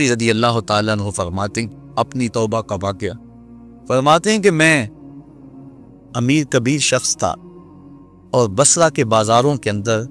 بصری رضی اللہ تعالیٰ عنہ فرماتے ہیں اپنی توبہ کا واقعہ، فرماتے ہیں کہ میں امیر کبیر شخص تھا اور بصرہ کے بازاروں کے اندر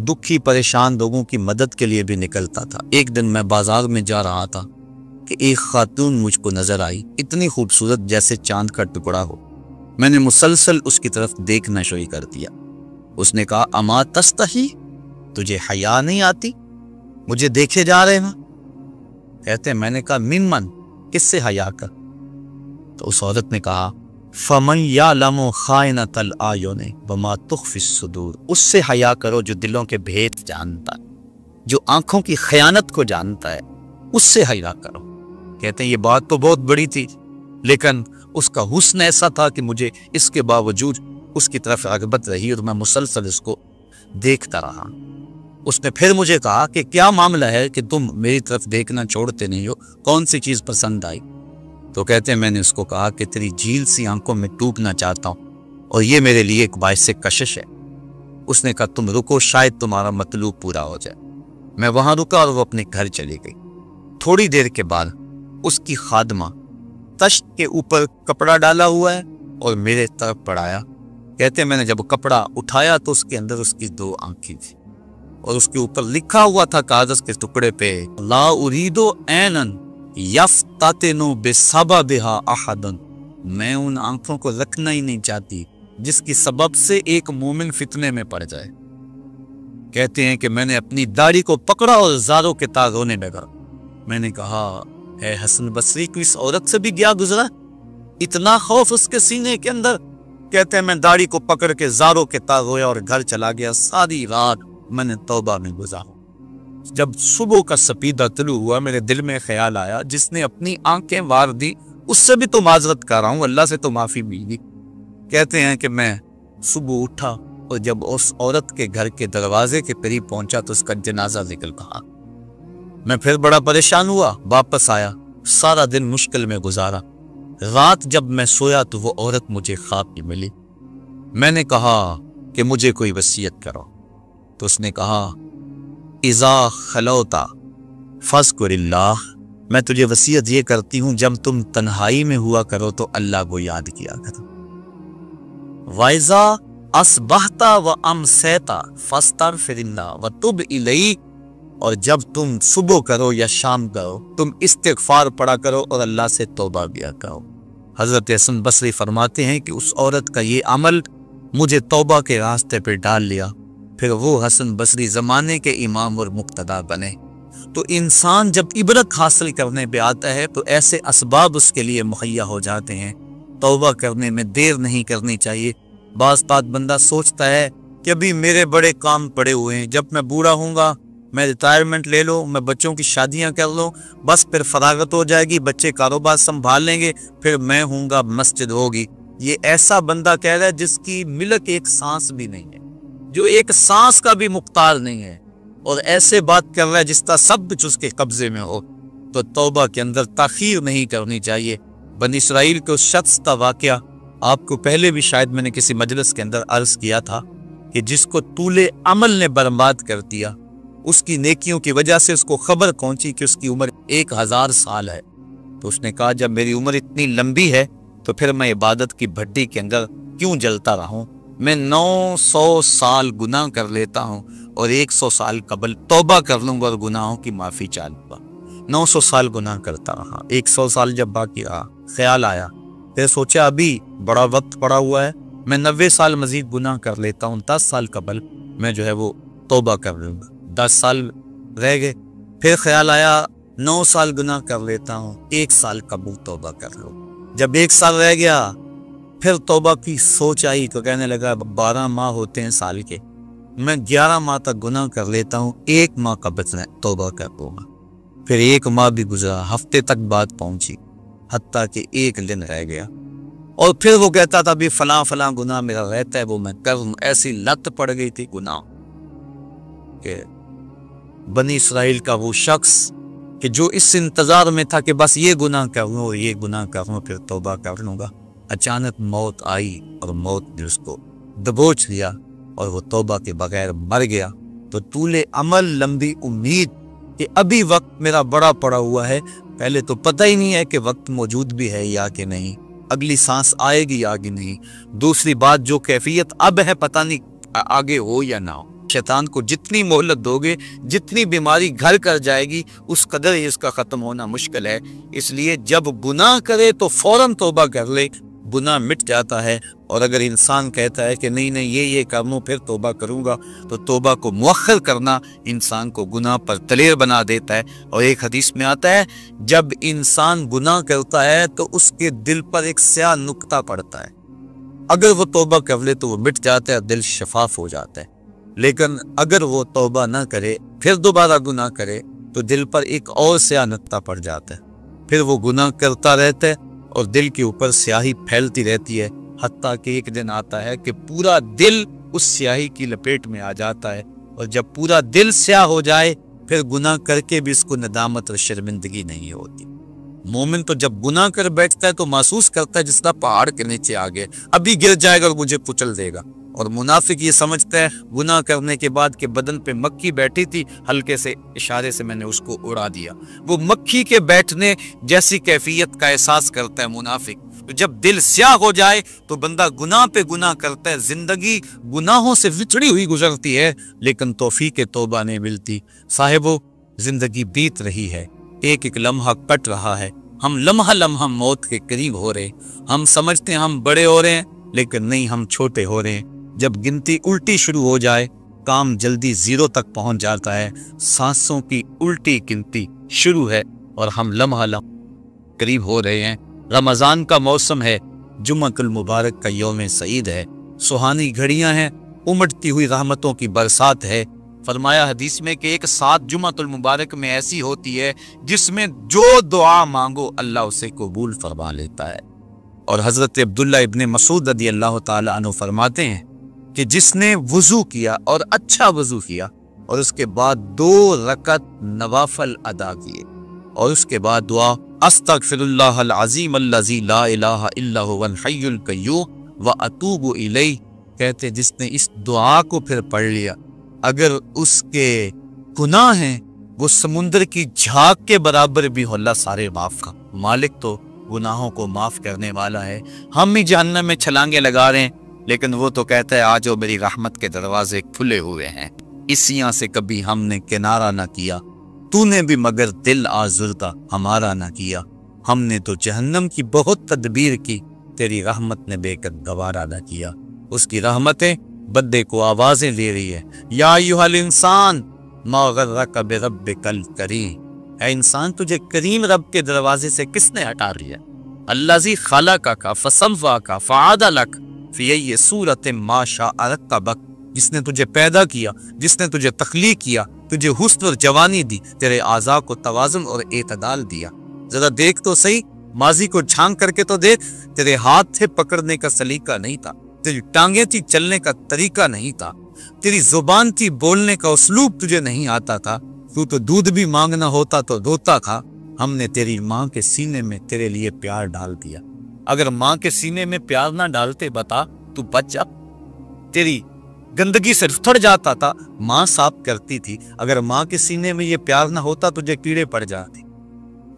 دکھی پریشان لوگوں کی مدد کے لیے بھی نکلتا تھا۔ ایک دن میں بازار میں جا رہا تھا کہ ایک خاتون مجھ کو نظر آئی، اتنی خوبصورت جیسے چاند کا ٹکڑا ہو۔ میں نے مسلسل اس کی طرف دیکھنا شروع کر دیا۔ اس نے کہا اما تستحی، تجھے حیا نہیں آتی؟ مجھے دیکھے جا رہے نا؟ کہتے ہیں میں نے کہا من کس سے حیا کر؟ تو اس عورت نے کہا فمن یعلم خائنۃ الاعین وما تخفی الصدور، اس سے حیا کرو جو دلوں کے بھید جانتا ہے، جو آنکھوں کی خیانت کو جانتا ہے، اس سے حیا کرو۔ کہتے ہیں یہ بات تو بہت بڑی تھی، لیکن اس کا حسن ایسا تھا کہ مجھے اس کے باوجود اس کی طرف رغبت رہی اور میں مسلسل اس کو دیکھتا رہا۔ اس نے پھر مجھے کہا کہ کیا معاملہ ہے کہ تم میری طرف دیکھنا چھوڑتے نہیں ہو، کون سی چیز پسند آئی؟ تو کہتے ہیں میں نے اس کو کہا کہ تیری جھیل سی آنکھوں میں ڈوبنا چاہتا ہوں اور یہ میرے لیے ایک باعث کشش ہے۔ اس نے کہا تم رکو، شاید تمہارا مطلوب پورا ہو جائے۔ میں وہاں رکا اور وہ اپنے گھر چلی گئی۔ تھوڑی دیر کے بعد اس کی خادمہ تشت کے اوپر کپڑا ڈالا ہوا ہے اور میرے طرف بڑھایا۔ کہتے ہیں میں نے جب کپڑا اٹھایا تو اس کے اندر اس کی 2 آنکھیں تھی اور اس کے اوپر لکھا ہوا تھا کاغذ کے ٹکڑے پہ لا اريد عینا یفتتن بسببها احد، میں ان آنکھوں کو رکھنا ہی نہیں چاہتی جس کی سبب سے ایک مومن فتنے میں پڑ جائے۔ کہتے ہیں کہ میں نے اپنی داڑھی کو پکڑا اور زاروں کے تار رونے لگا۔ میں نے کہا اے حسن بصری کو اس عورت سے بھی گیا گزرا، اتنا خوف اس کے سینے کے اندر؟ کہتے ہیں میں داڑھی کو پکڑ کے زاروں کے تار رویا اور گھر چلا گیا۔ ساری رات میں نے توبہ میں گزارا۔ جب صبح کا سپیدہ طلوع ہوا میرے دل میں خیال آیا جس نے اپنی آنکھیں وار دی اس سے بھی تو معذرت کر رہا ہوں، اللہ سے تو معافی ملی۔ کہتے ہیں کہ میں صبح اٹھا اور جب اس عورت کے گھر کے دروازے کے قریب پہنچا تو اس کا جنازہ نکل رہا۔ میں پھر بڑا پریشان ہوا، واپس آیا، سارا دن مشکل میں گزارا۔ رات جب میں سویا تو وہ عورت مجھے خواب میں ملی۔ میں نے کہا کہ مجھے کوئی وصیت کرو، تو اس نے کہا اذا خلوتا فاذکر اللہ، میں تجھے وصیت یہ کرتی ہوں جب تم تنہائی میں ہوا کرو تو اللہ کو یاد کیا کرو۔ وَإِذَا أَصْبَحْتَ وَأَمْسَيْتَ فَاسْتَغْفِرِ اللَّهَ وَتُبْ إِلَيْهِ، اور جب تم صبح کرو یا شام کرو تم استغفار پڑھا کرو اور اللہ سے توبہ کیا کرو۔ حضرت حسن بصری فرماتے ہیں کہ اس عورت کا یہ عمل مجھے توبہ کے راستے پہ ڈال لیا، پھر وہ حسن بصری زمانے کے امام اور مقتدا بنے۔ تو انسان جب عبرت حاصل کرنے پہ آتا ہے تو ایسے اسباب اس کے لیے مہیا ہو جاتے ہیں، توبہ کرنے میں دیر نہیں کرنی چاہیے۔ بعض بات بندہ سوچتا ہے کہ ابھی میرے بڑے کام پڑے ہوئے ہیں، جب میں بوڑھا ہوں گا میں ریٹائرمنٹ لے لوں، میں بچوں کی شادیاں کر لوں، بس پھر فراغت ہو جائے گی، بچے کاروبار سنبھال لیں گے، پھر میں ہوں گا، مسجد ہوگی۔ یہ ایسا بندہ کہہ رہا ہے جس کی ملک ایک سانس بھی نہیں ہے، جو ایک سانس کا بھی مختار نہیں ہے، اور ایسے بات کر رہا ہے جس کا سب کچھ اس کے قبضے میں ہو۔ تو توبہ کے اندر تاخیر نہیں کرنی چاہیے۔ بنی اسرائیل کے اس شخص کا واقعہ آپ کو پہلے بھی شاید میں نے کسی مجلس کے اندر عرض کیا تھا کہ جس کو طول عمل نے برباد کر دیا، اس کی نیکیوں کی وجہ سے اس کو خبر پہنچی کہ اس کی عمر 1000 سال ہے، تو اس نے کہا جب میری عمر اتنی لمبی ہے تو پھر میں عبادت کی بھٹی کے اندر کیوں جلتا رہوں؟ میں 900 سال گناہ کر لیتا ہوں اور 100 سال قبل توبہ کر لوں گا اور گناہوں کی معافی چاہوں گا۔ 900 سال گناہ کرتا رہا، 100 سال جب باقی رہا، خیال آیا، پھر سوچا ابھی بڑا وقت پڑا ہوا ہے، میں 90 سال مزید گناہ کر لیتا ہوں، 10 سال قبل میں جو ہے وہ توبہ کر لوں گا۔ 10 سال رہ گئے، پھر خیال آیا 9 سال گناہ کر لیتا ہوں، 1 سال قبل توبہ کر لوں۔ جب 1 سال رہ گیا پھر توبہ کی سوچ آئی تو کہنے لگا 12 ماہ ہوتے ہیں سال کے، میں 11 ماہ تک گناہ کر لیتا ہوں، 1 ماہ قبل میں توبہ کر لوں گا۔ پھر 1 ماہ بھی گزرا، ہفتے تک بات پہنچی، حتیٰ کہ 1 دن رہ گیا، اور پھر وہ کہتا تھا بھی فلاں فلاں گناہ میرا رہتا ہے وہ میں کروں۔ ایسی لت پڑ گئی تھی گناہ کہ بنی اسرائیل کا وہ شخص کہ جو اس انتظار میں تھا کہ بس یہ گناہ کروں اور یہ گناہ کروں پھر توبہ کر لوں گا، اچانک موت آئی اور موت نے اس کو دبوچ لیا اور وہ توبہ کے بغیر مر گیا۔ تو طول عمل، لمبی امید کہ ابھی وقت میرا بڑا پڑا ہوا ہے، پہلے تو پتہ ہی نہیں ہے کہ وقت موجود بھی ہے یا کہ نہیں، اگلی سانس آئے گی یا کہ نہیں، دوسری بات جو کیفیت اب ہے پتہ نہیں آگے ہو یا نہ ہو۔ شیطان کو جتنی مہلت دو گے، جتنی بیماری گھر کر جائے گی، اس قدر ہی اس کا ختم ہونا مشکل ہے۔ اس لیے جب گناہ کرے تو فوراً توبہ کر لے، گناہ مٹ جاتا ہے۔ اور اگر انسان کہتا ہے کہ نہیں یہ کر لوں پھر توبہ کروں گا، تو توبہ کو مؤخر کرنا انسان کو گناہ پر دلیر بنا دیتا ہے۔ اور ایک حدیث میں آتا ہے جب انسان گناہ کرتا ہے تو اس کے دل پر ایک سیاہ نقطہ پڑتا ہے، اگر وہ توبہ کر لے تو وہ مٹ جاتا ہے، دل شفاف ہو جاتا ہے۔ لیکن اگر وہ توبہ نہ کرے پھر دوبارہ گناہ کرے تو دل پر ایک اور سیاہ نقطہ پڑ جاتا ہے، پھر وہ گناہ کرتا رہتا ہے اور دل کے اوپر سیاہی پھیلتی رہتی ہے، حتیٰ کہ ایک دن آتا ہے کہ پورا دل اس سیاہی کی لپیٹ میں آ جاتا ہے۔ اور جب پورا دل سیاہ ہو جائے پھر گناہ کر کے بھی اس کو ندامت اور شرمندگی نہیں ہوتی۔ مومن تو جب گناہ کر بیٹھتا ہے تو محسوس کرتا ہے جس طرح پہاڑ کے نیچے آ گئے، ابھی گر جائے گا اور مجھے کچل دے گا۔ اور منافق یہ سمجھتا ہے گناہ کرنے کے بعد کہ بدن پہ مکھی بیٹھی تھی، ہلکے سے اشارے سے میں نے اس کو اڑا دیا، وہ مکھی کے بیٹھنے جیسی کیفیت کا احساس کرتا ہے منافق۔ جب دل سیاہ ہو جائے تو بندہ گناہ پہ گناہ کرتا ہے، زندگی گناہوں سے وچھڑی ہوئی گزرتی ہے لیکن توفیق توبہ نہیں ملتی۔ صاحبو، زندگی بیت رہی ہے، ایک ایک لمحہ کٹ رہا ہے، ہم لمحہ لمحہ موت کے قریب ہو رہے ہیں، ہم سمجھتے ہیں ہم بڑے ہو رہے ہیں لیکن نہیں، ہم چھوٹے ہو رہے ہیں۔ جب گنتی الٹی شروع ہو جائے کام جلدی زیرو تک پہنچ جاتا ہے، سانسوں کی الٹی گنتی شروع ہے اور ہم لمحہ لمحہ قریب ہو رہے ہیں۔ رمضان کا موسم ہے، جمعۃ المبارک کا یوم سعید ہے، سہانی گھڑیاں ہیں، امٹتی ہوئی رحمتوں کی برسات ہے۔ فرمایا حدیث میں کہ ایک ساتھ جمعۃ المبارک میں ایسی ہوتی ہے جس میں جو دعا مانگو اللہ اسے قبول فرما لیتا ہے۔ اور حضرت عبداللہ ابن مسعود رضی اللہ تعالی عنہ فرماتے ہیں کہ جس نے وضو کیا اور اچھا وضو کیا اور اس کے بعد 2 رکعت نوافل ادا کیے اور اس کے بعد دعا استغفر اللہ العظیم الذی لا الہ الا هو الحی القیوم واتوب الیہ، کہتے جس نے اس دعا کو پھر پڑھ لیا، اگر اس کے گناہ ہیں وہ سمندر کی جھاگ کے برابر بھی ہو، اللہ سارے معاف کا مالک تو گناہوں کو معاف کرنے والا ہے۔ ہم ہی جہنم میں چھلانگیں لگا رہے ہیں لیکن وہ تو کہتا ہے آجو میری رحمت کے دروازے کھلے ہوئے ہیں۔ اسیاں سے کبھی ہم نے کنارہ نہ کیا، تو نے بھی مگر دل آزردہ ہمارا نہ کیا، ہم نے تو جہنم کی بہت تدبیر کی، تیری رحمت نے بے قد گوارا نہ کیا۔ اس کی رحمتیں بندے کو آوازیں دے رہی ہے، یا ایھا الانسان ما غرک بربک الکریم، اے انسان تجھے کریم رب کے دروازے سے کس نے ہٹا دیا؟ الذی خلقک فسواک فعدلک فی ای صورت ما شاء رکبک، جس نے تجھے پیدا کیا، جس نے تجھے تخلیق کیا، تجھے حسن اور جوانی دی، تیرے اعضاء کو توازن اور اعتدال دیا۔ ذرا دیکھ تو صحیح، ماضی کو جھانک کر کے تو دیکھ، تیرے ہاتھ تھے پکڑنے کا سلیقہ نہیں تھا، تیری ٹانگیں تھی چلنے کا طریقہ نہیں تھا، تیری زبان تھی بولنے کا اسلوب تجھے نہیں آتا تھا، تو دودھ بھی مانگنا ہوتا تو روتا تھا۔ ہم نے تیری ماں کے سینے میں تیرے لیے پیار ڈال دیا، اگر ماں کے سینے میں پیار نہ ڈالتے بتا تو بچ جا، تیری گندگی سے ٹھڑ جاتا تھا، ماں صاف کرتی تھی، اگر ماں کے سینے میں یہ پیار نہ ہوتا تجھے کیڑے پڑ جاتے۔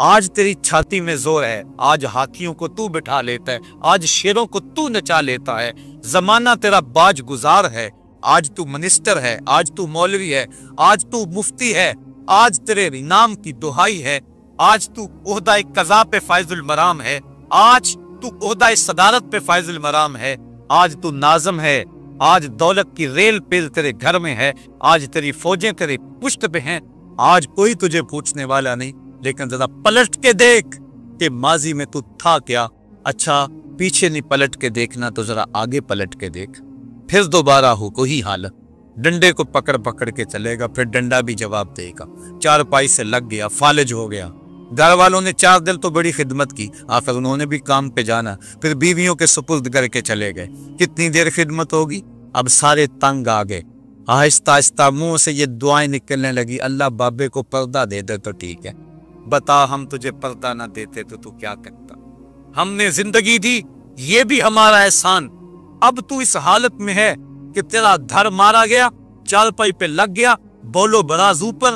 آج تیری چھاتی میں زور ہے، آج ہاتھیوں کو تو بٹھا لیتا ہے، آج شیروں کو تو نچا لیتا ہے، زمانہ تیرا باج گزار ہے، آج تو منسٹر ہے، آج تو مولوی ہے، آج تو مفتی ہے، آج تیرے نام کی دہائی ہے، آج تو عہدہ قضا پہ فائز المرام ہے، آج تو عہدہ صدارت پہ فائز المرام ہے، آج تو ناظم ہے، آج دولت کی ریل پل تیرے گھر میں ہے، آج تیری فوجیں تیرے پشت پہ ہیں، آج کوئی تجھے پوچھنے والا نہیں، لیکن ذرا پلٹ کے دیکھ کہ ماضی میں تو تھا کیا۔ اچھا پیچھے نہیں پلٹ کے دیکھنا تو ذرا آگے پلٹ کے دیکھ، پھر دوبارہ ہو کوئی حالت، ڈنڈے کو پکڑ پکڑ کے چلے گا، پھر ڈنڈا بھی جواب دے گا، چارپائی سے لگ گیا، فالج ہو گیا، گھر والوں نے 4 دن تو بڑی خدمت کی، آخر انہوں نے بھی کام پہ جانا، پھر بیویوں کے سپرد کر کے چلے گئے، کتنی دیر خدمت ہوگی؟ اب سارے تنگ آ گئے، آہستہ آہستہ منہ سے یہ دعائیں نکلنے لگی، اللہ بابے کو پردہ دے دے تو ٹھیک ہے، بتا ہم تجھے پردہ نہ دیتے تو کیا کرتا؟ ہم نے زندگی دی، یہ بھی ہمارا احسان، اب تو اس حالت میں ہے کہ تیرا دھر مارا گیا، چارپائی پہ لگ گیا، بولو براز اوپر،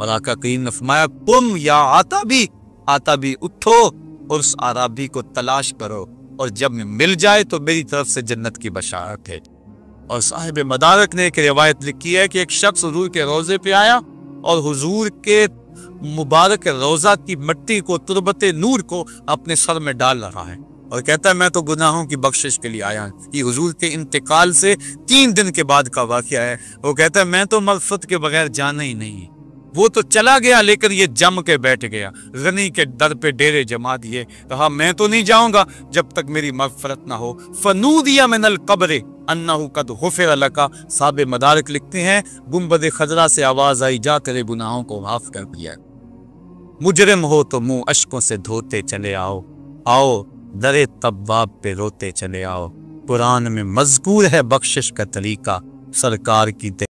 اور آقا کریم نے فرمایا قم یا آتابی اٹھو اور اس عرابی کو تلاش کرو، اور جب مل جائے تو میری طرف سے جنت کی بشارت ہے۔ اور صاحب مدارک نے ایک روایت لکھی ہے کہ ایک شخص حضور کے روضے پہ آیا اور حضور کے مبارک روضہ کی مٹی کو، تربت نور کو اپنے سر میں ڈال رہا ہے اور کہتا ہے میں تو گناہوں کی بخشش کے لیے آیا ہوں۔ یہ حضور کے انتقال سے 3 دن کے بعد کا واقعہ ہے۔ وہ کہتا ہے میں تو مغفرت کے بغیر جانا ہی نہیں۔ وہ تو چلا گیا لیکن یہ جم کے بیٹھ گیا، غنی کے در پہ ڈیرے جما دیے، کہا میں تو نہیں جاؤں گا جب تک میری مغفرت نہ ہو۔ فنودی من القبر انہ قد غفر لک، صاحب مدارک لکھتے ہیں گنبد خضرا سے آواز آئی جا تیرے گناہوں کو معاف کر دیا۔ مجرم ہو تو منہ اشکوں سے دھوتے چلے آؤ، آؤ در طباب پہ روتے چلے آؤ۔ قرآن میں مذکور ہے بخشش کا طریقہ، سرکار کی